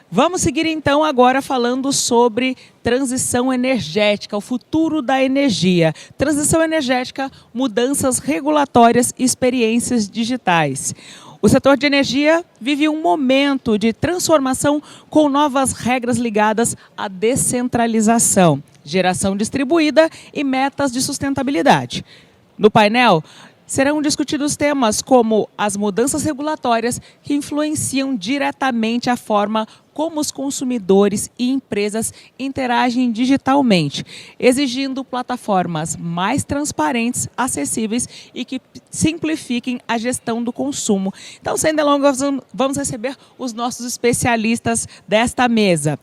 Vamos seguir então agora falando sobre transição energética, o futuro da energia. Transição energética, mudanças regulatórias e experiências digitais. O setor de energia vive um momento de transformação com novas regras ligadas à descentralização, geração distribuída e metas de sustentabilidade. No painel, serão discutidos temas como as mudanças regulatórias que influenciam diretamente a forma como os consumidores e empresas interagem digitalmente, exigindo plataformas mais transparentes, acessíveis e que simplifiquem a gestão do consumo. Então, sem delongas, vamos receber os nossos especialistas desta mesa.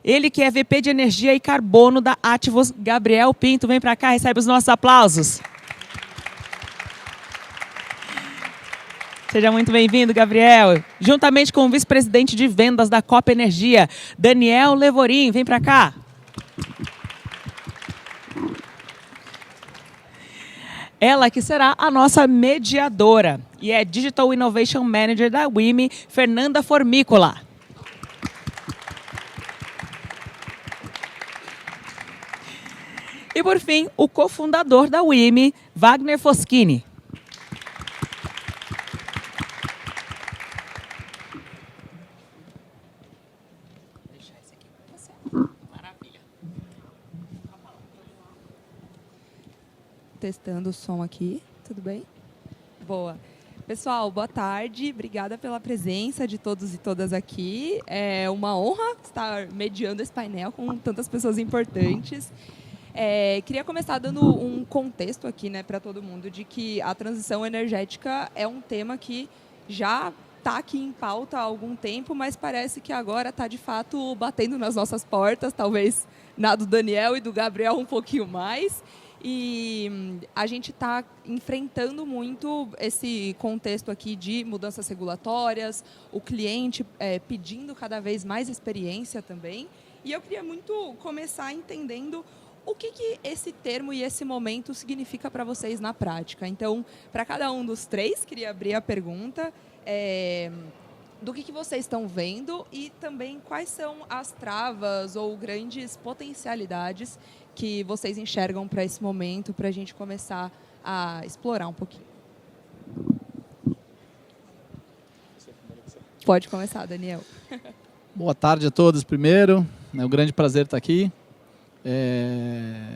Ele que é VP de Energia e Carbono da Ativos, Gabriel Pinto. Vem para cá, recebe os nossos aplausos. Seja muito bem-vindo, Gabriel. Juntamente com o vice-presidente de vendas da Copa Energia, Daniel Levorin. Vem para cá. Ela que será a nossa mediadora e é Digital Innovation Manager da WIMI, Fernanda Formícola. E, por fim, o cofundador da WIMI, Wagner Foschini. Testando o som aqui, tudo bem? Boa. Pessoal, boa tarde, obrigada pela presença de todos e todas aqui. É uma honra estar mediando esse painel com tantas pessoas importantes. Queria começar dando um contexto aqui, né, para todo mundo de que a transição energética é um tema que já está aqui em pauta há algum tempo, mas parece que agora está, de fato, batendo nas nossas portas, talvez na do Daniel e do Gabriel um pouquinho mais. E a gente está enfrentando muito esse contexto aqui de mudanças regulatórias, o cliente pedindo cada vez mais experiência também. E eu queria muito começar entendendo o que esse termo e esse momento significa para vocês na prática. Então, para cada um dos três, queria abrir a pergunta do que vocês estão vendo e também quais são as travas ou grandes potencialidades que vocês enxergam para esse momento, para a gente começar a explorar um pouquinho. Pode começar, Daniel. Boa tarde a todos primeiro. É um grande prazer estar aqui.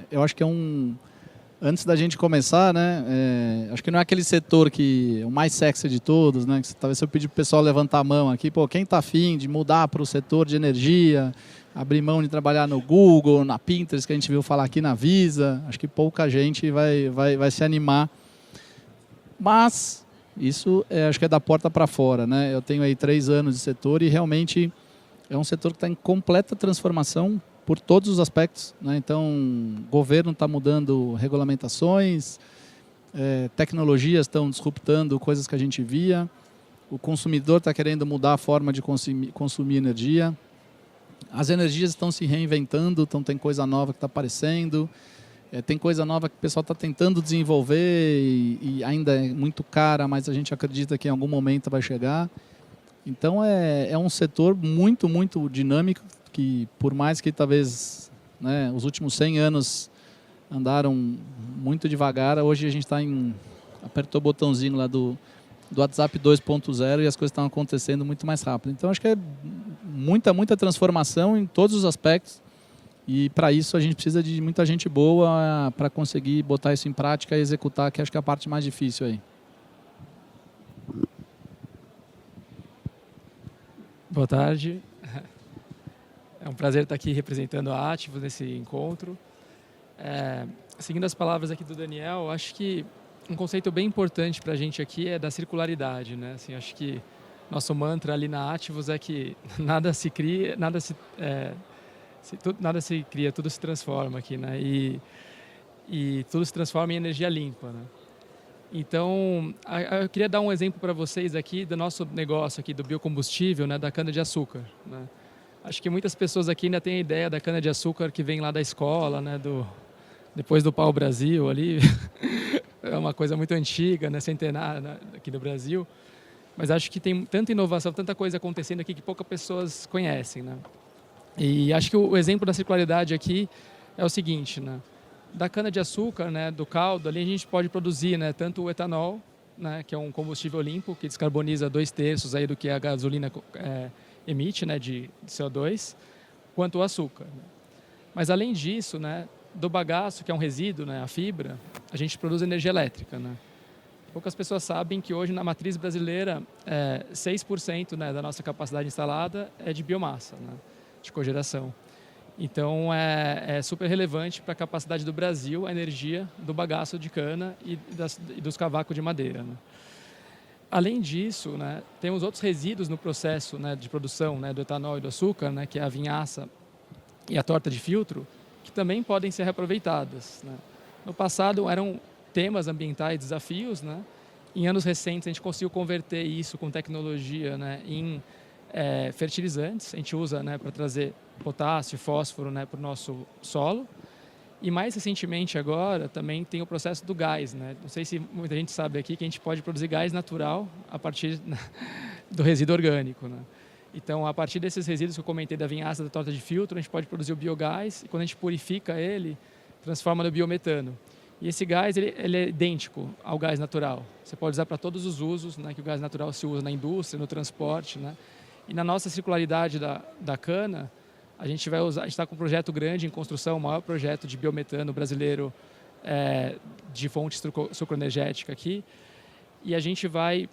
Eu acho que antes da gente começar, né? Acho que não é aquele setor que é o mais sexy de todos, né? Que talvez se eu pedir para o pessoal levantar a mão aqui, quem está afim de mudar para o setor de energia, abrir mão de trabalhar no Google, na Pinterest, que a gente viu falar aqui na Visa, acho que pouca gente vai se animar. Mas isso acho que é da porta para fora, né? Eu tenho aí 3 anos de setor e realmente é um setor que está em completa transformação por todos os aspectos, né? Então, o governo está mudando regulamentações, tecnologias estão disruptando coisas que a gente via, o consumidor está querendo mudar a forma de consumir energia, as energias estão se reinventando, então tem coisa nova que está aparecendo, tem coisa nova que o pessoal está tentando desenvolver e ainda é muito cara, mas a gente acredita que em algum momento vai chegar. Então, é um setor muito, muito dinâmico, que por mais que talvez, né, os últimos 100 anos andaram muito devagar, hoje a gente apertou o botãozinho lá do WhatsApp 2.0 e as coisas estão acontecendo muito mais rápido. Então, acho que é muita transformação em todos os aspectos e para isso a gente precisa de muita gente boa para conseguir botar isso em prática e executar, que acho que é a parte mais difícil aí. Boa tarde. É um prazer estar aqui representando a Ativos nesse encontro. Seguindo as palavras aqui do Daniel, acho que um conceito bem importante para a gente aqui é da circularidade, né? Assim, acho que nosso mantra ali na Ativos é que nada se cria, nada se cria, tudo se transforma aqui, né? E tudo se transforma em energia limpa, né? Então, eu queria dar um exemplo para vocês aqui do nosso negócio aqui do biocombustível, né, da cana-de-açúcar, né? Acho que muitas pessoas aqui ainda têm a ideia da cana-de-açúcar que vem lá da escola, né, depois do pau-brasil ali. É uma coisa muito antiga, né, centenária, né, aqui no Brasil. Mas acho que tem tanta inovação, tanta coisa acontecendo aqui que poucas pessoas conhecem, né? E acho que o exemplo da circularidade aqui é o seguinte, né? Da cana-de-açúcar, né, do caldo, ali a gente pode produzir, né, tanto o etanol, né, que é um combustível limpo, que descarboniza 2/3 aí do que a gasolina emite, né, de CO2, quanto o açúcar. Mas, além disso, né, do bagaço, que é um resíduo, né, a fibra, a gente produz energia elétrica, né? Poucas pessoas sabem que hoje, na matriz brasileira, 6%, né, da nossa capacidade instalada é de biomassa, né, de cogeração. Então, é super relevante para a capacidade do Brasil a energia do bagaço de cana e dos cavacos de madeira, né? Além disso, né, temos outros resíduos no processo, né, de produção, né, do etanol e do açúcar, né, que é a vinhaça e a torta de filtro, que também podem ser reaproveitadas, né? No passado eram temas ambientais, desafios, né? Em anos recentes a gente conseguiu converter isso com tecnologia, né, em fertilizantes. A gente usa, né, para trazer potássio e fósforo, né, para o nosso solo. E mais recentemente agora também tem o processo do gás, né? Não sei se muita gente sabe aqui que a gente pode produzir gás natural a partir do resíduo orgânico, né? Então, a partir desses resíduos que eu comentei da vinhaça, da torta de filtro, a gente pode produzir o biogás e quando a gente purifica ele, transforma no biometano. E esse gás ele é idêntico ao gás natural. Você pode usar para todos os usos, né, que o gás natural se usa na indústria, no transporte, né? E na nossa circularidade da cana, a gente vai usar, a gente está com um projeto grande em construção, o maior projeto de biometano brasileiro de fonte sucroenergética aqui, e a gente vai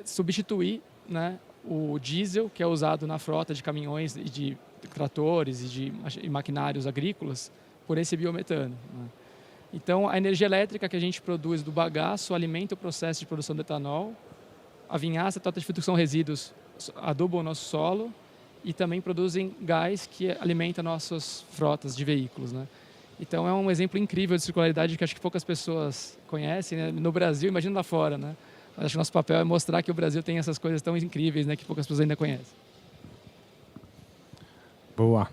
substituir, né, o diesel que é usado na frota de caminhões e de tratores e maquinários agrícolas por esse biometano, né? Então, a energia elétrica que a gente produz do bagaço alimenta o processo de produção do etanol, a vinhaça, a torta de filtro, que são resíduos, adubam o nosso solo e também produzem gás que alimenta nossas frotas de veículos, né? Então, é um exemplo incrível de circularidade que acho que poucas pessoas conhecem, né? No Brasil, imagina lá fora, né? Acho que o nosso papel é mostrar que o Brasil tem essas coisas tão incríveis, né, que poucas pessoas ainda conhecem. Boa.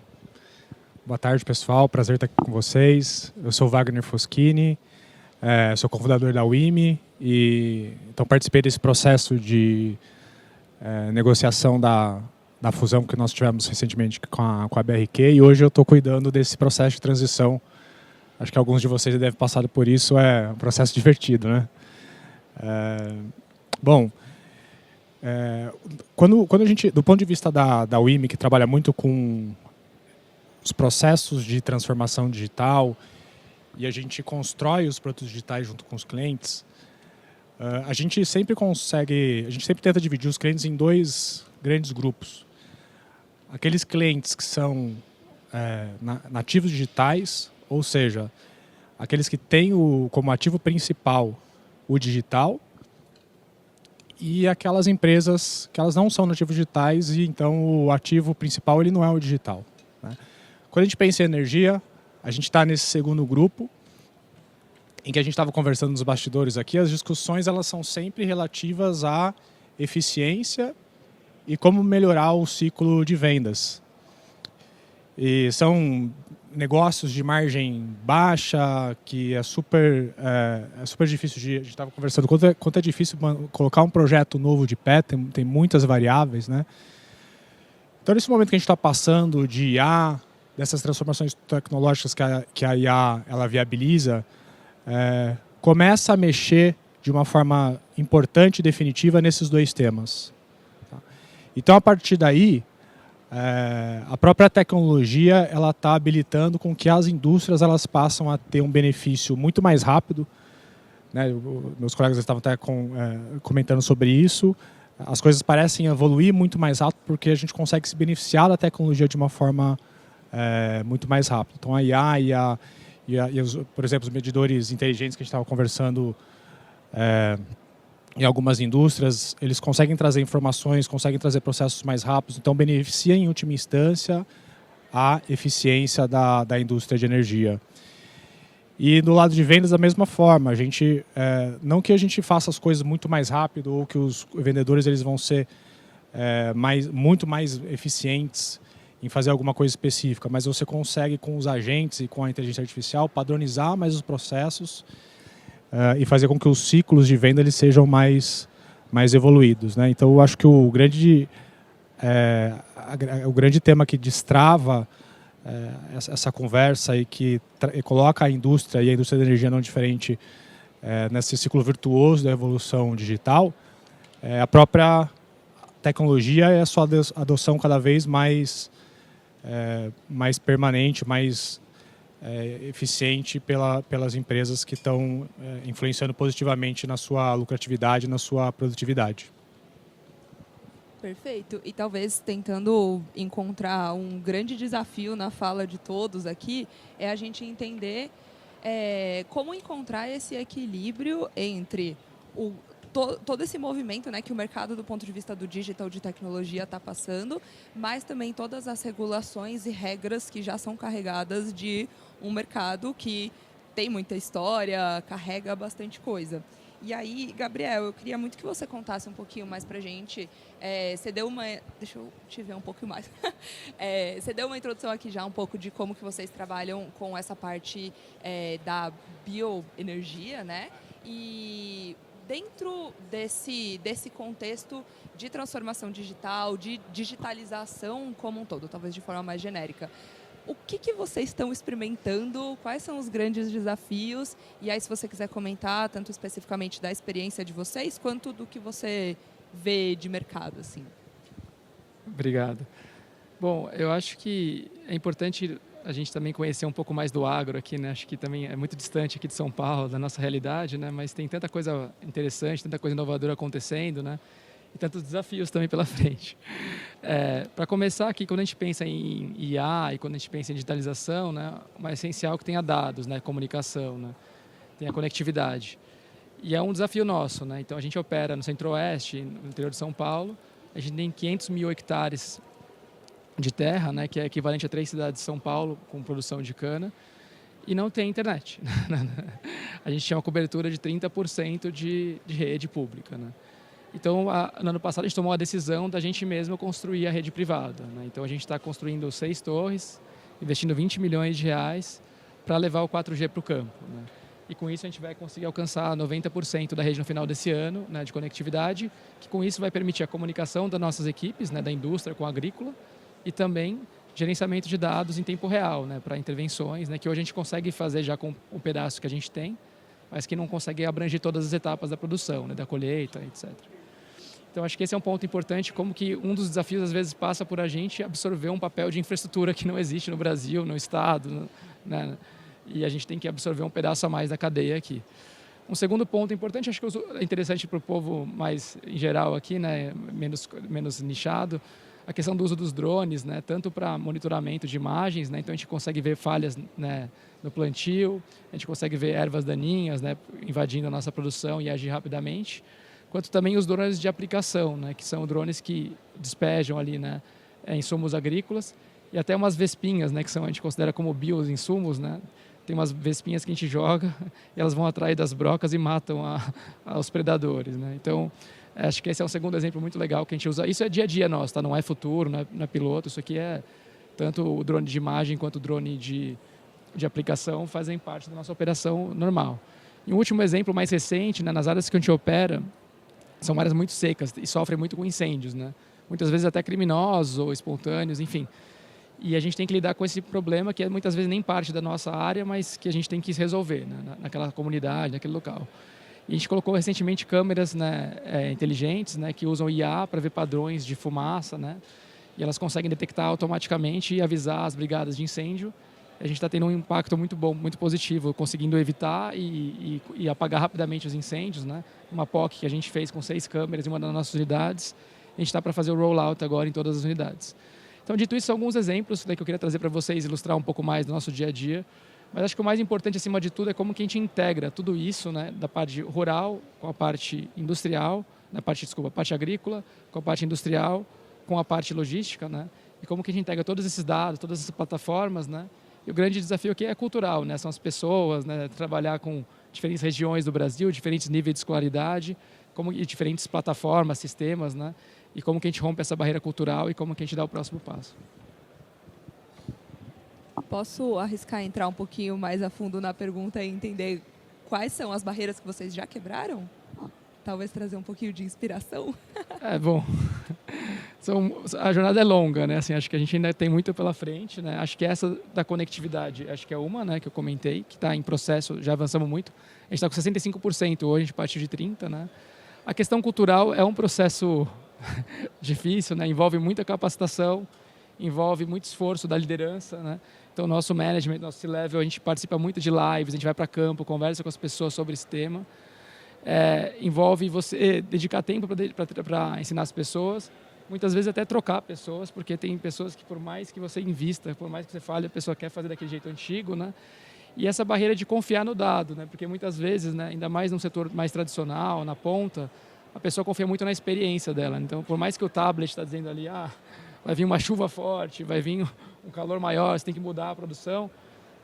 Boa tarde, pessoal. Prazer estar aqui com vocês. Eu sou Wagner Foschini, sou cofundador da WIMI e então participei desse processo de negociação da fusão que nós tivemos recentemente com a BRQ e hoje eu estou cuidando desse processo de transição. Acho que alguns de vocês devem ter passado por isso, é um processo divertido, né? Quando a gente, do ponto de vista da WIMI, que trabalha muito com os processos de transformação digital e a gente constrói os produtos digitais junto com os clientes, a gente sempre tenta dividir os clientes em dois grandes grupos. Aqueles clientes que são nativos digitais, ou seja, aqueles que têm como ativo principal o digital, e aquelas empresas que elas não são nativos digitais e então o ativo principal ele não é o digital, né? Quando a gente pensa em energia, a gente está nesse segundo grupo, em que a gente estava conversando nos bastidores aqui, as discussões elas são sempre relativas à eficiência e como melhorar o ciclo de vendas. E são negócios de margem baixa, que é super difícil a gente estava conversando, quanto é difícil colocar um projeto novo de pé, tem muitas variáveis, né? Então, nesse momento que a gente está passando de IA, dessas transformações tecnológicas que a IA ela viabiliza, começa a mexer de uma forma importante e definitiva nesses dois temas. Tá? Então, a partir daí, a própria tecnologia ela está habilitando com que as indústrias elas passam a ter um benefício muito mais rápido, né? Meus colegas estavam até comentando sobre isso. As coisas parecem evoluir muito mais rápido porque a gente consegue se beneficiar da tecnologia de uma forma muito mais rápida. Então, a IA por exemplo, os medidores inteligentes que a gente estava conversando em algumas indústrias, eles conseguem trazer informações, conseguem trazer processos mais rápidos, então beneficia em última instância a eficiência da indústria de energia. E do lado de vendas, da mesma forma, a gente, não que a gente faça as coisas muito mais rápido ou que os vendedores eles vão ser muito mais eficientes em fazer alguma coisa específica, mas você consegue com os agentes e com a inteligência artificial padronizar mais os processos e fazer com que os ciclos de venda eles sejam mais mais evoluídos, né? Então, eu acho que o grande tema que destrava essa conversa e que coloca a indústria e a indústria da energia não diferente nesse ciclo virtuoso da evolução digital é a própria tecnologia e a sua adoção cada vez mais permanente, mais eficiente pelas empresas que estão influenciando positivamente na sua lucratividade, na sua produtividade. Perfeito. E talvez tentando encontrar um grande desafio na fala de todos aqui é a gente entender como encontrar esse equilíbrio entre todo esse movimento, né, que o mercado, do ponto de vista do digital, de tecnologia, está passando, mas também todas as regulações e regras que já são carregadas de um mercado que tem muita história, carrega bastante coisa. E aí, Gabriel, eu queria muito que você contasse um pouquinho mais para a gente. Você deu uma... Deixa eu te ver um pouco mais. Você deu uma introdução aqui já um pouco de como que vocês trabalham com essa parte da bioenergia, né? E dentro desse contexto de transformação digital, de digitalização como um todo, talvez de forma mais genérica, o que vocês estão experimentando? Quais são os grandes desafios? E aí, se você quiser comentar, tanto especificamente da experiência de vocês, quanto do que você vê de mercado, assim. Obrigado. Bom, eu acho que é importante a gente também conhecer um pouco mais do agro aqui, né? Acho que também é muito distante aqui de São Paulo, da nossa realidade, né? Mas tem tanta coisa interessante, tanta coisa inovadora acontecendo, né? E tantos desafios também pela frente. Para começar aqui, quando a gente pensa em IA e quando a gente pensa em digitalização, né, o mais essencial é que tenha dados, né, comunicação, né, tenha conectividade. E é um desafio nosso, né? Então a gente opera no Centro-Oeste, no interior de São Paulo, a gente tem 500 mil hectares de terra, né, que é equivalente a 3 cidades de São Paulo com produção de cana, e não tem internet. A gente tinha uma cobertura de 30% de rede pública, né? Então, no ano passado, a gente tomou a decisão da gente mesmo construir a rede privada, né? Então, a gente está construindo 6 torres, investindo 20 milhões de reais para levar o 4G para o campo, né? E com isso, a gente vai conseguir alcançar 90% da rede no final desse ano, né, de conectividade, que com isso vai permitir a comunicação das nossas equipes, né, da indústria com a agrícola, e também gerenciamento de dados em tempo real, né, para intervenções, né, que hoje a gente consegue fazer já com o pedaço que a gente tem, mas que não consegue abranger todas as etapas da produção, né, da colheita, etc. Então, acho que esse é um ponto importante, como que um dos desafios, às vezes, passa por a gente absorver um papel de infraestrutura que não existe no Brasil, no Estado, né? E a gente tem que absorver um pedaço a mais da cadeia aqui. Um segundo ponto importante, acho que é interessante para o povo mais em geral aqui, né, menos nichado, a questão do uso dos drones, né, tanto para monitoramento de imagens, né, então a gente consegue ver falhas, né, no plantio, a gente consegue ver ervas daninhas, né, invadindo a nossa produção e agir rapidamente, quanto também os drones de aplicação, né, que são drones que despejam ali, né, insumos agrícolas, e até umas vespinhas, né, que a gente considera como bioinsumos, né. Tem umas vespinhas que a gente joga e elas vão atrás das brocas e matam os predadores, né. Então, acho que esse é um segundo exemplo muito legal que a gente usa. Isso é dia a dia nosso, tá? Não é futuro, não é piloto, isso aqui é tanto o drone de imagem quanto o drone de aplicação fazem parte da nossa operação normal. E um último exemplo mais recente, né, nas áreas que a gente opera, são áreas muito secas e sofrem muito com incêndios, né? Muitas vezes até criminosos ou espontâneos, enfim. E a gente tem que lidar com esse problema que é muitas vezes nem parte da nossa área, mas que a gente tem que resolver, né, naquela comunidade, naquele local. E a gente colocou recentemente câmeras, né, inteligentes, né, que usam IA para ver padrões de fumaça, né? E elas conseguem detectar automaticamente e avisar as brigadas de incêndio. A gente está tendo um impacto muito bom, muito positivo, conseguindo evitar e apagar rapidamente os incêndios, né? Uma POC que a gente fez com 6 câmeras em uma das nossas unidades. A gente está para fazer o rollout agora em todas as unidades. Então, dito isso, alguns exemplos, né, que eu queria trazer para vocês, ilustrar um pouco mais do nosso dia a dia. Mas acho que o mais importante, acima de tudo, é como que a gente integra tudo isso, né, da parte rural com a parte industrial, a parte agrícola, com a parte industrial, com a parte logística, né, e como que a gente integra todos esses dados, todas essas plataformas, né. E o grande desafio aqui é cultural, né, são as pessoas, né, trabalhar com diferentes regiões do Brasil, diferentes níveis de escolaridade, e diferentes plataformas, sistemas, né, e como que a gente rompe essa barreira cultural e como que a gente dá o próximo passo. Posso arriscar entrar um pouquinho mais a fundo na pergunta e entender quais são as barreiras que vocês já quebraram? talvez trazer um pouquinho de inspiração? Bom, a jornada é longa, né? Assim, acho que a gente ainda tem muito pela frente, né? Acho que essa da conectividade, acho que é uma, né, que eu comentei, que está em processo, já avançamos muito. A gente está com 65%, hoje a gente partiu de 30%, né? A questão cultural é um processo difícil, né? Envolve muita capacitação, envolve muito esforço da liderança, né? Então, nosso management, nosso C-level, a gente participa muito de lives, a gente vai para campo, conversa com as pessoas sobre esse tema. Envolve você dedicar tempo para ensinar as pessoas, muitas vezes até trocar pessoas, porque tem pessoas que por mais que você invista, por mais que você fale, a pessoa quer fazer daquele jeito antigo, né? E essa barreira de confiar no dado, né? Porque muitas vezes, né, ainda mais num setor mais tradicional, na ponta, a pessoa confia muito na experiência dela. Então, por mais que o tablet está dizendo ali, vai vir uma chuva forte, vai vir um calor maior, você tem que mudar a produção,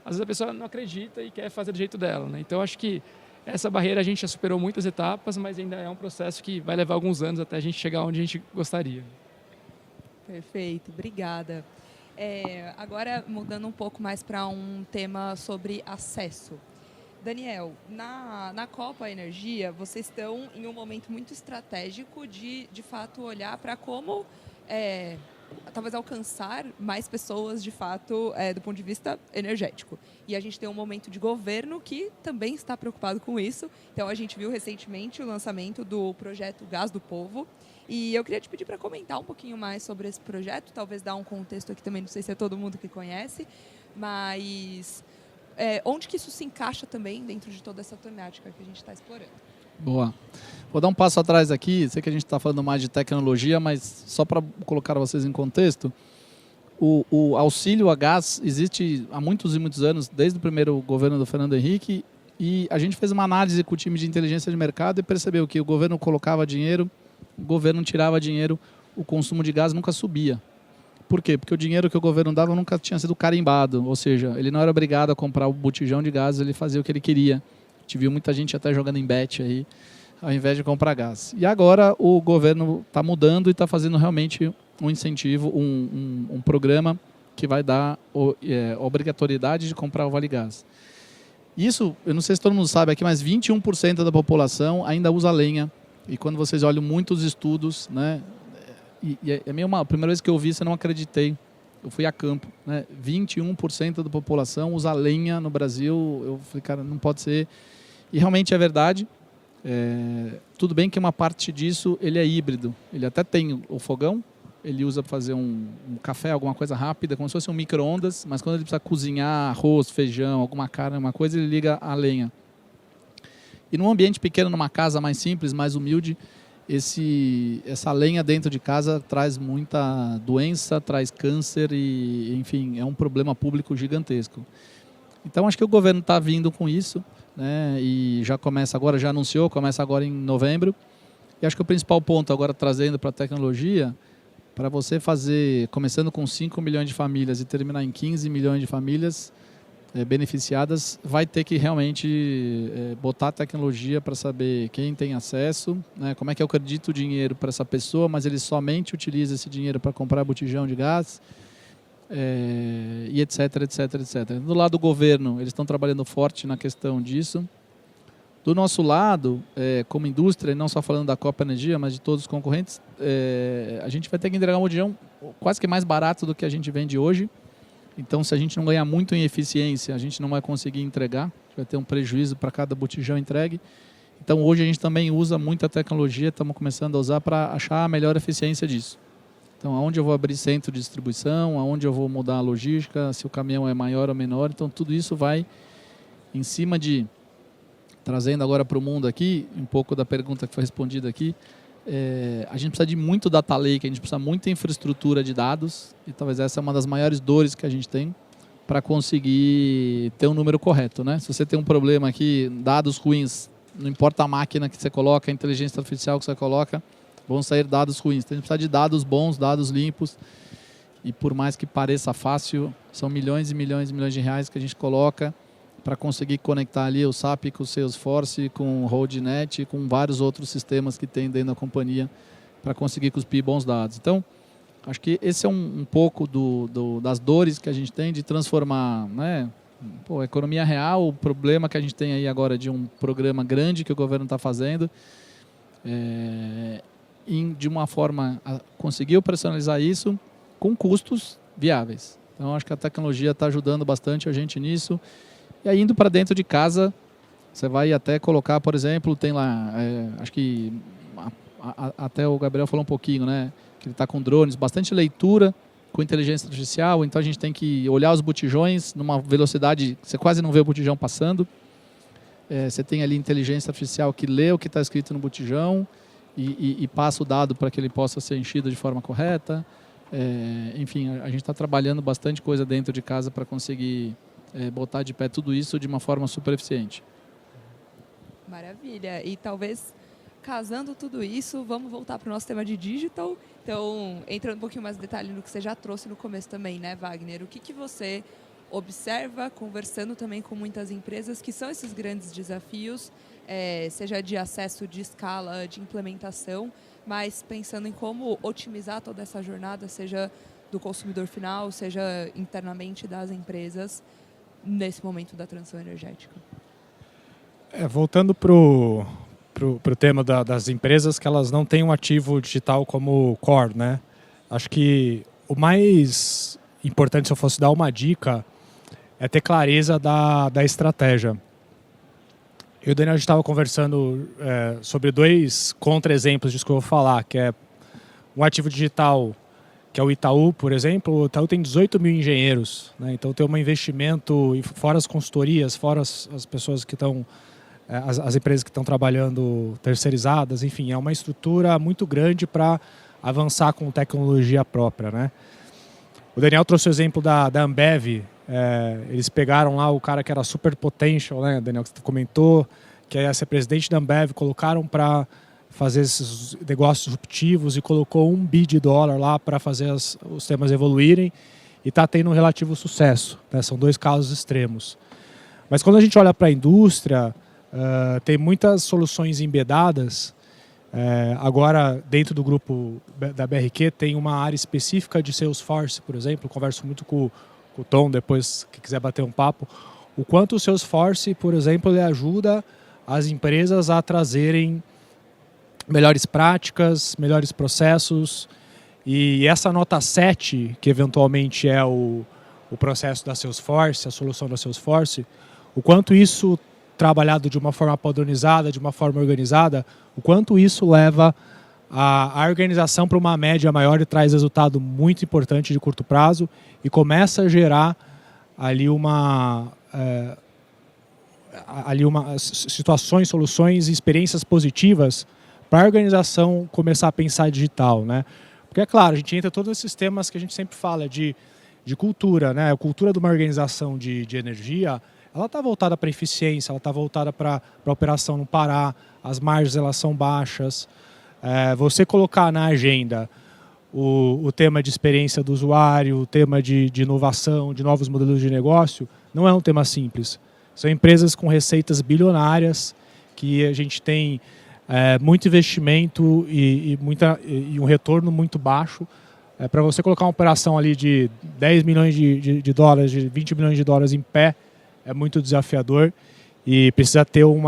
às vezes a pessoa não acredita e quer fazer do jeito dela, né? Então, acho que essa barreira a gente já superou muitas etapas, mas ainda é um processo que vai levar alguns anos até a gente chegar onde a gente gostaria. Perfeito, obrigada. Agora, mudando um pouco mais para um tema sobre acesso. Daniel, na Copa Energia, vocês estão em um momento muito estratégico de fato, olhar para como talvez alcançar mais pessoas, de fato, do ponto de vista energético. E a gente tem um momento de governo que também está preocupado com isso. Então, a gente viu recentemente o lançamento do projeto Gás do Povo. E eu queria te pedir para comentar um pouquinho mais sobre esse projeto, talvez dar um contexto aqui também, não sei se é todo mundo que conhece, mas onde que isso se encaixa também dentro de toda essa temática que a gente está explorando. Boa. Vou dar um passo atrás aqui, sei que a gente está falando mais de tecnologia, mas só para colocar vocês em contexto, o auxílio a gás existe há muitos e muitos anos, desde o primeiro governo do Fernando Henrique, e a gente fez uma análise com o time de inteligência de mercado e percebeu que o governo colocava dinheiro, o governo tirava dinheiro, o consumo de gás nunca subia. Por quê? Porque o dinheiro que o governo dava nunca tinha sido carimbado, ou seja, ele não era obrigado a comprar o botijão de gás, ele fazia o que ele queria. A gente viu muita gente até jogando em bet aí, ao invés de comprar gás. E agora o governo está mudando e está fazendo realmente um incentivo, um programa que vai dar obrigatoriedade de comprar o Vale Gás. Isso, eu não sei se todo mundo sabe aqui, mas 21% da população ainda usa lenha. E quando vocês olham muitos estudos, né, é meio a primeira vez que eu vi isso, eu não acreditei. Eu fui a campo, né, 21% da população usa lenha no Brasil. Eu falei, cara, não pode ser. E realmente é verdade. Tudo bem que uma parte disso ele é híbrido. Ele até tem o fogão, ele usa para fazer um café, alguma coisa rápida, como se fosse um micro-ondas, mas quando ele precisa cozinhar arroz, feijão, alguma carne, alguma coisa, ele liga a lenha. E num ambiente pequeno, numa casa mais simples, mais humilde, essa lenha dentro de casa traz muita doença, traz câncer e, enfim, é um problema público gigantesco. Então, acho que o governo está vindo com isso, né, e já começa agora, já anunciou, começa agora em novembro. E acho que o principal ponto agora, trazendo para a tecnologia, para você fazer, começando com 5 milhões de famílias e terminar em 15 milhões de famílias beneficiadas, vai ter que realmente botar a tecnologia para saber quem tem acesso, né, como é que eu acredito o dinheiro para essa pessoa, mas ele somente utiliza esse dinheiro para comprar botijão de gás, e etc, etc, etc. Do lado do governo, eles estão trabalhando forte na questão disso. Do nosso lado, como indústria, e não só falando da Copa Energia, mas de todos os concorrentes, a gente vai ter que entregar um botijão quase que mais barato do que a gente vende hoje. Então, se a gente não ganhar muito em eficiência, a gente não vai conseguir entregar, vai ter um prejuízo para cada botijão entregue. Então, hoje a gente também usa muita tecnologia, estamos começando a usar para achar a melhor eficiência disso. Então, aonde eu vou abrir centro de distribuição, aonde eu vou mudar a logística, se o caminhão é maior ou menor. Então, tudo isso vai em cima de... Trazendo agora para o mundo aqui, um pouco da pergunta que foi respondida aqui, a gente precisa de muito data lake, a gente precisa de muita infraestrutura de dados, e talvez essa é uma das maiores dores que a gente tem para conseguir ter um número correto, né? Se você tem um problema aqui, dados ruins, não importa a máquina que você coloca, a inteligência artificial que você coloca, vão sair dados ruins. Então, a gente precisa de dados bons, dados limpos, e por mais que pareça fácil, são milhões e milhões e milhões de reais que a gente coloca para conseguir conectar ali o SAP com o Salesforce, com o RoadNet, com vários outros sistemas que tem dentro da companhia para conseguir cuspir bons dados. Então, acho que esse é um pouco das dores que a gente tem de transformar, né, a economia real, o problema que a gente tem aí agora de um programa grande que o governo está fazendo, de uma forma a conseguir operacionalizar isso com custos viáveis. Então, acho que a tecnologia está ajudando bastante a gente nisso. E aí, indo para dentro de casa, você vai até colocar, por exemplo, tem lá, acho que até o Gabriel falou um pouquinho, né? Que ele está com drones, bastante leitura com inteligência artificial, então a gente tem que olhar os botijões numa velocidade, você quase não vê o botijão passando. Você tem ali inteligência artificial que lê o que está escrito no botijão e passa o dado para que ele possa ser enchido de forma correta. Enfim, a gente está trabalhando bastante coisa dentro de casa para conseguir botar de pé tudo isso de uma forma super eficiente. Maravilha. E talvez, casando tudo isso, vamos voltar para o nosso tema de digital. Então, entrando um pouquinho mais no detalhe no que você já trouxe no começo também, né, Wagner? O que você observa, conversando também com muitas empresas, que são esses grandes desafios, seja de acesso, de escala, de implementação, mas pensando em como otimizar toda essa jornada, seja do consumidor final, seja internamente das empresas, nesse momento da transição energética? Voltando para o tema das empresas, que elas não têm um ativo digital como core, né? Acho que o mais importante, se eu fosse dar uma dica, é ter clareza da estratégia. Eu e o Daniel, a gente estava conversando sobre 2 contra-exemplos disso que eu vou falar, que é um ativo digital, que é o Itaú, por exemplo. O Itaú tem 18 mil engenheiros, né? Então tem um investimento, fora as consultorias, fora as pessoas que estão, as empresas que estão trabalhando terceirizadas, enfim, é uma estrutura muito grande para avançar com tecnologia própria, né? O Daniel trouxe o exemplo da Ambev. Eles pegaram lá o cara que era super potential, né, Daniel, que você comentou, que ia ser presidente da Ambev, colocaram para fazer esses negócios disruptivos e colocou $1 bi lá para fazer os temas evoluírem e está tendo um relativo sucesso, né? São 2 casos extremos. Mas quando a gente olha para a indústria, tem muitas soluções embedadas. Agora, dentro do grupo da BRQ, tem uma área específica de Salesforce, por exemplo. Eu converso muito com o Tom, depois, que quiser bater um papo. O quanto o Salesforce, por exemplo, ele ajuda as empresas a trazerem melhores práticas, melhores processos. E essa nota 7, que eventualmente é o processo da Salesforce, a solução da Salesforce, o quanto isso, trabalhado de uma forma padronizada, de uma forma organizada, o quanto isso leva a organização para uma média maior e traz resultado muito importante de curto prazo e começa a gerar ali situações, soluções e experiências positivas para a organização começar a pensar digital, né? Porque, é claro, a gente entra em todos esses temas que a gente sempre fala de cultura, né? A cultura de uma organização de energia, ela está voltada para eficiência, ela está voltada para a operação não parar, as margens elas são baixas. Você colocar na agenda o tema de experiência do usuário, o tema de inovação, de novos modelos de negócio, não é um tema simples. São empresas com receitas bilionárias, que a gente tem muito investimento e um retorno muito baixo. Para você colocar uma operação ali de 10 milhões de dólares, de 20 milhões de dólares em pé, é muito desafiador e precisa ter um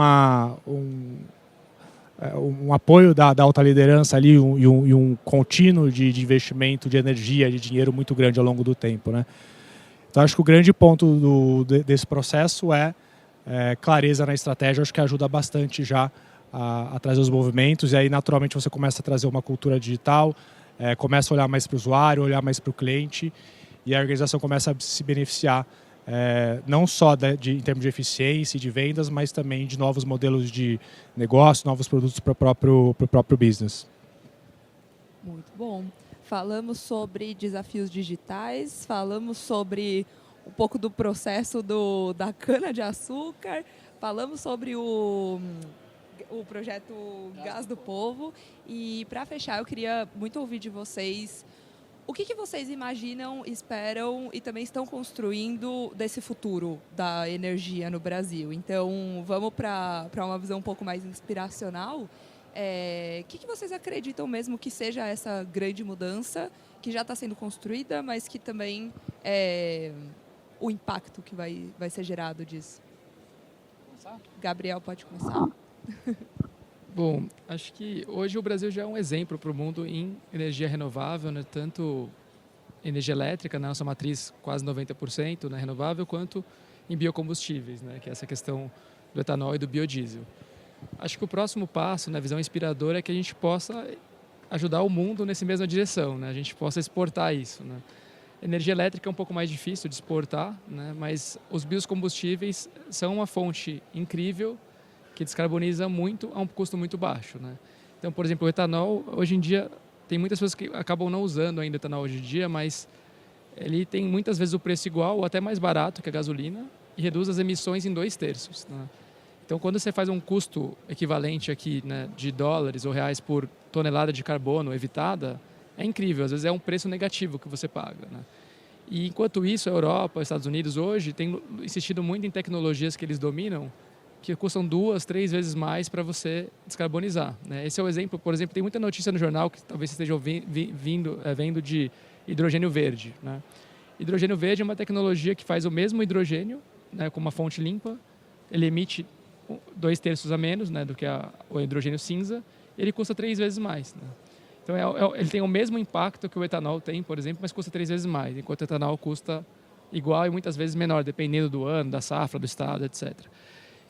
apoio da alta liderança ali e um contínuo de investimento de energia, de dinheiro muito grande ao longo do tempo, né? Então, acho que o grande ponto desse processo é clareza na estratégia. Acho que ajuda bastante já a trazer os movimentos e aí, naturalmente, você começa a trazer uma cultura digital, começa a olhar mais para o usuário, olhar mais para o cliente e a organização começa a se beneficiar não só em termos de eficiência e de vendas, mas também de novos modelos de negócio, novos produtos para o próprio business. Muito bom. Falamos sobre desafios digitais, falamos sobre um pouco do processo da cana-de-açúcar, falamos sobre o projeto Gás do Povo. E, para fechar, eu queria muito ouvir de vocês o que vocês imaginam, esperam e também estão construindo desse futuro da energia no Brasil. Então, vamos para uma visão um pouco mais inspiracional. O que vocês acreditam mesmo que seja essa grande mudança que já está sendo construída, mas que também o impacto que vai ser gerado disso? Gabriel, pode começar? Bom, acho que hoje o Brasil já é um exemplo para o mundo em energia renovável, né? Tanto energia elétrica, na nossa matriz quase 90%, né, renovável, quanto em biocombustíveis, né, que é essa questão do etanol e do biodiesel. Acho que o próximo passo, na visão inspiradora, é que a gente possa ajudar o mundo nessa mesma direção, né, a gente possa exportar isso. Né. Energia elétrica é um pouco mais difícil de exportar, né, mas os biocombustíveis são uma fonte incrível que descarboniza muito a um custo muito baixo. Né. Então, por exemplo, o etanol, hoje em dia, tem muitas pessoas que acabam não usando ainda etanol hoje em dia, mas ele tem muitas vezes o preço igual ou até mais barato que a gasolina e reduz as emissões em 2/3. Né? Então, quando você faz um custo equivalente aqui, né, de dólares ou reais por tonelada de carbono evitada, é incrível. Às vezes é um preço negativo que você paga. Né? E enquanto isso, a Europa, os Estados Unidos hoje têm insistido muito em tecnologias que eles dominam que custam 2, 3 vezes mais para você descarbonizar. Né? Esse é o exemplo, por exemplo, tem muita notícia no jornal que talvez você esteja vendo de hidrogênio verde. Né? Hidrogênio verde é uma tecnologia que faz o mesmo hidrogênio, né, com uma fonte limpa, ele emite 2/3 a menos, né, do que o hidrogênio cinza, e ele custa 3 vezes mais. Né? Então, ele tem o mesmo impacto que o etanol tem, por exemplo, mas custa 3 vezes mais, enquanto o etanol custa igual e muitas vezes menor, dependendo do ano, da safra, do estado, etc.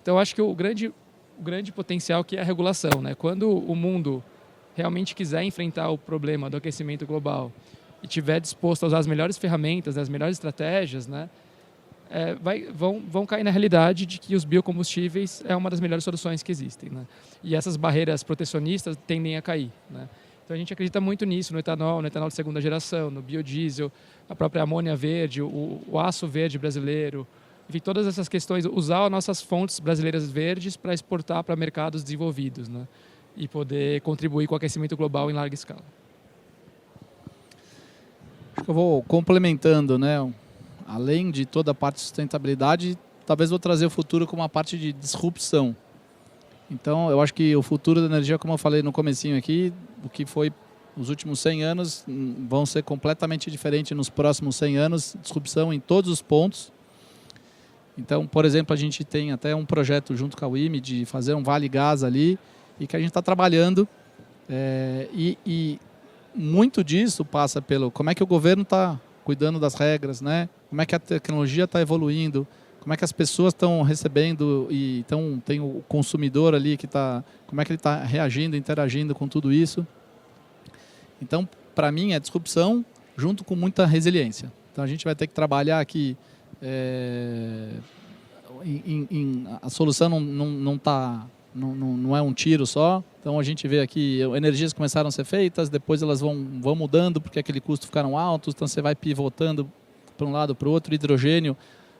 Então, acho que o grande potencial que é a regulação. Né? Quando o mundo realmente quiser enfrentar o problema do aquecimento global e estiver disposto a usar as melhores ferramentas, as melhores estratégias, né, vão cair na realidade de que os biocombustíveis é uma das melhores soluções que existem. Né? E essas barreiras protecionistas tendem a cair. Né? Então, a gente acredita muito nisso, no etanol de segunda geração, no biodiesel, a própria amônia verde, o aço verde brasileiro. Enfim, todas essas questões, usar as nossas fontes brasileiras verdes para exportar para mercados desenvolvidos, né? E poder contribuir com o aquecimento global em larga escala. Acho que eu vou complementando, né? Além de toda a parte de sustentabilidade, talvez vou trazer o futuro como uma parte de disrupção. Então, eu acho que o futuro da energia, como eu falei no comecinho aqui, o que foi os últimos 100 anos, vão ser completamente diferentes nos próximos 100 anos, disrupção em todos os pontos. Então, por exemplo, a gente tem até um projeto junto com a UIMI de fazer um vale gás ali e que a gente está trabalhando e muito disso passa pelo como é que o governo está cuidando das regras, né? Como é que a tecnologia está evoluindo, como é que as pessoas estão recebendo e então tem o consumidor ali que está, como é que ele está reagindo, interagindo com tudo isso. Então, para mim, é disrupção junto com muita resiliência. Então, a gente vai ter que trabalhar aqui. A solução não é um tiro só. Então a gente vê aqui energias começaram a ser feitas, depois elas vão mudando porque aquele custo ficaram altos, então você vai pivotando para um lado para o outro. Hidrogênio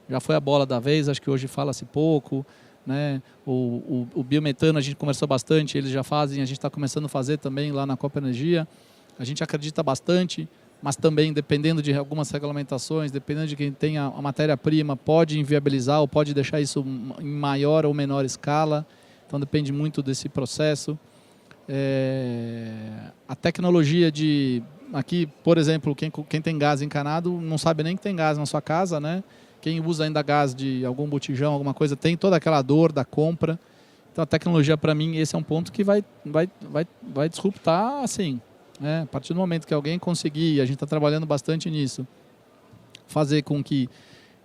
já foi a bola da vez, acho que hoje fala-se pouco, né? O biometano a gente conversou bastante, eles já fazem, a gente está começando a fazer também lá na Copa Energia. A gente acredita bastante, mas também, dependendo de algumas regulamentações, dependendo de quem tem a matéria-prima, pode inviabilizar ou pode deixar isso em maior ou menor escala. Então, depende muito desse processo. A tecnologia de... Aqui, por exemplo, quem tem gás encanado não sabe nem que tem gás na sua casa, né? Quem usa ainda gás de algum botijão, alguma coisa, tem toda aquela dor da compra. Então, a tecnologia, para mim, esse é um ponto que vai disruptar, assim... A partir do momento que alguém conseguir, e a gente está trabalhando bastante nisso, fazer com que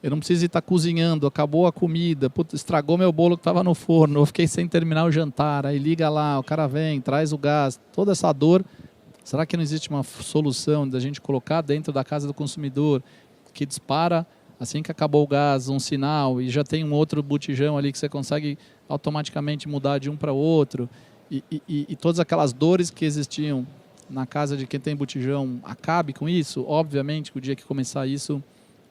eu não precise estar cozinhando, acabou a comida, estragou meu bolo que estava no forno, eu fiquei sem terminar o jantar, aí liga lá, o cara vem, traz o gás, toda essa dor. Será que não existe uma solução da gente colocar dentro da casa do consumidor que dispara, assim que acabou o gás, um sinal e já tem um outro botijão ali que você consegue automaticamente mudar de um para o outro e todas aquelas dores que existiam na casa de quem tem botijão, acabe com isso? Obviamente que o dia que começar isso,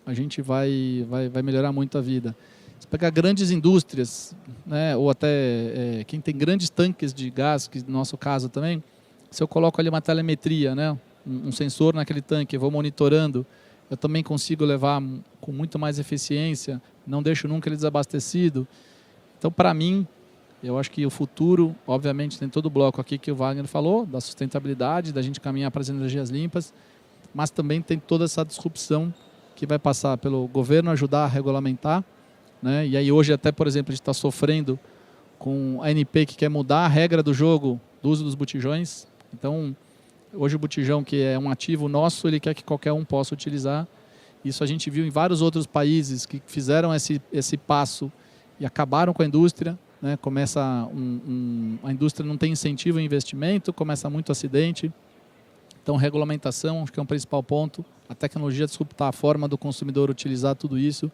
a gente vai melhorar muito a vida. Se pegar grandes indústrias, né, ou até quem tem grandes tanques de gás, que no nosso caso também, se eu coloco ali uma telemetria, né, um sensor naquele tanque, vou monitorando, eu também consigo levar com muito mais eficiência, não deixo nunca ele desabastecido. Então, para mim, eu acho que o futuro, obviamente, tem todo o bloco aqui que o Wagner falou, da sustentabilidade, da gente caminhar para as energias limpas, mas também tem toda essa disrupção que vai passar pelo governo ajudar a regulamentar, né? E aí hoje até, por exemplo, a gente está sofrendo com a ANP, que quer mudar a regra do jogo do uso dos botijões. Então, hoje o botijão, que é um ativo nosso, ele quer que qualquer um possa utilizar. Isso a gente viu em vários outros países que fizeram esse passo e acabaram com a indústria. Né? A indústria não tem incentivo em investimento, começa muito acidente. Então, regulamentação, acho que é um principal ponto. A tecnologia disruptar a forma do consumidor utilizar tudo isso.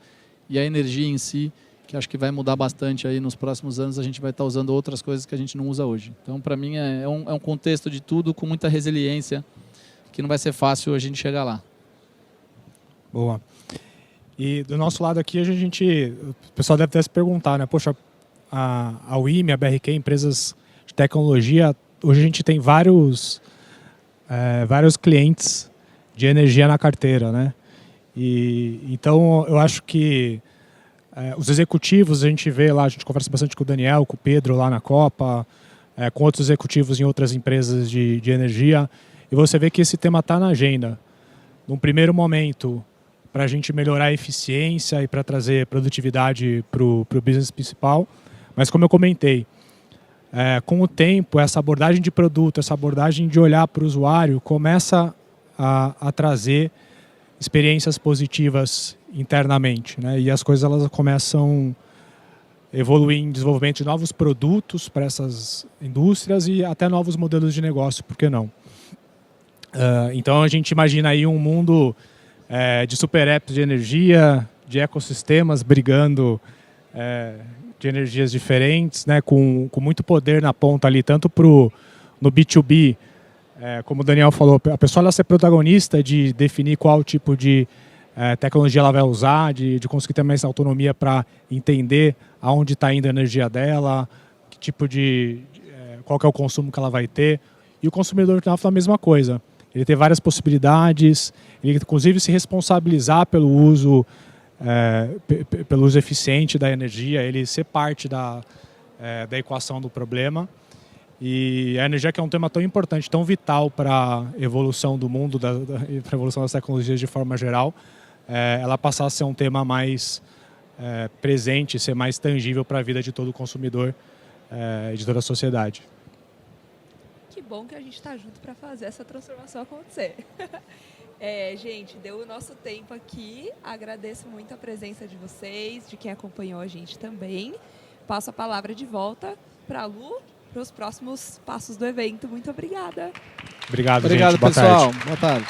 E a energia em si, que acho que vai mudar bastante aí nos próximos anos. A gente vai estar usando outras coisas que a gente não usa hoje. Então, para mim, é um contexto de tudo com muita resiliência, que não vai ser fácil a gente chegar lá. Boa. E do nosso lado aqui, o pessoal deve até se perguntar, né? Poxa, a WIM, a BRQ, empresas de tecnologia, hoje a gente tem vários clientes de energia na carteira, né? Então, eu acho que os executivos, a gente vê lá, a gente conversa bastante com o Daniel, com o Pedro lá na Copa, com outros executivos em outras empresas de energia, e você vê que esse tema está na agenda. Num primeiro momento, para a gente melhorar a eficiência e para trazer produtividade para o business principal. Mas como eu comentei, com o tempo, essa abordagem de produto, essa abordagem de olhar para o usuário, começa a trazer experiências positivas internamente, né? E as coisas elas começam a evoluir em desenvolvimento de novos produtos para essas indústrias e até novos modelos de negócio, por que não? Então a gente imagina aí um mundo de super apps de energia, de ecossistemas brigando de energias diferentes, né, com muito poder na ponta ali, tanto no B2B, como o Daniel falou, a pessoa ela ser protagonista de definir qual tipo de tecnologia ela vai usar, de conseguir ter mais autonomia para entender aonde está indo a energia dela, que tipo qual que é o consumo que ela vai ter. E o consumidor final faz a mesma coisa. Ele tem várias possibilidades, ele inclusive se responsabilizar pelo uso eficiente da energia, ele ser parte da equação do problema. E a energia, que é um tema tão importante, tão vital para a evolução do mundo, para a evolução das tecnologias de forma geral, ela passar a ser um tema mais presente, ser mais tangível para a vida de todo consumidor e de toda a sociedade. Que bom que a gente está junto para fazer essa transformação acontecer. Gente, deu o nosso tempo aqui. Agradeço muito a presença de vocês, de quem acompanhou a gente também. Passo a palavra de volta para a Lu, para os próximos passos do evento. Muito obrigada. Obrigado, gente. Boa pessoal. tarde. Boa tarde.